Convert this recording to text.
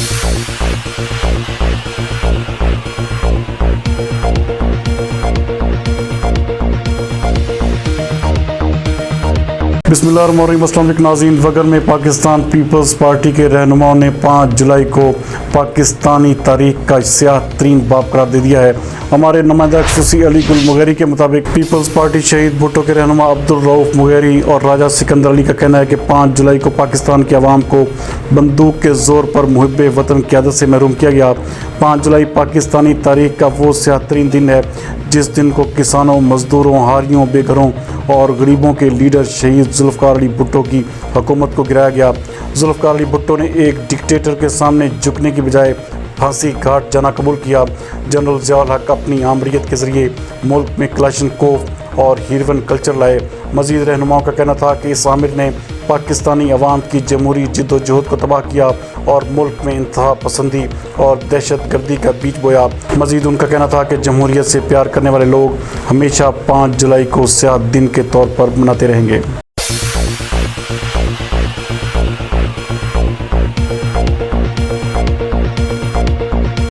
बिस्मिल्लाहिर्रहमानिर्रहीम। अस्सलाम वालेकुम नाज़रीन। वगर में पाकिस्तान पीपल्स पार्टी के रहनुमाओं ने 5 जुलाई को पाकिस्तानी तारीख का स्याह तरीन बाब करार दे दिया है। हमारे नुमाइंदा खुसूसी अली गुल मुगैरी के मुताबिक पीपल्स पार्टी शहीद भुट्टो के रहनुमा अब्दुल रऊफ मुगैरी और राजा सिकंदर अली का कहना है कि 5 जुलाई को पाकिस्तान की आवाम को बंदूक के ज़ोर पर मुहिब्बे वतन क़यादत से महरूम किया गया। 5 जुलाई पाकिस्तानी तारीख का वो स्याह तरीन दिन है जिस दिन को किसानों, मजदूरों, हारियों, बेघरों और गरीबों के लीडर शहीद जुल्फ़िकार अली भुट्टो की हुकूमत को गिराया गया। जुल्फ़िकार अली भुट्टो ने एक डिक्टेटर के सामने झुकने की बजाय फांसी घाट जाना कबूल किया। जनरल ज़िया हक अपनी आमरीत के ज़रिए मुल्क में क्लाशनकोफ और हीरोइन कल्चर लाए। मज़ीद रहनुमाओं का कहना था कि इस आमिर ने पाकिस्तानी अवाम की जमहूरी जिद्दोजहद को तबाह किया और मुल्क में इंतहा पसंदी और दहशत गर्दी का बीज बोया। मज़ीद उनका कहना था कि जमहूरियत से प्यार करने वाले लोग हमेशा 5 जुलाई को स्याह दिन के तौर पर मनाते रहेंगे।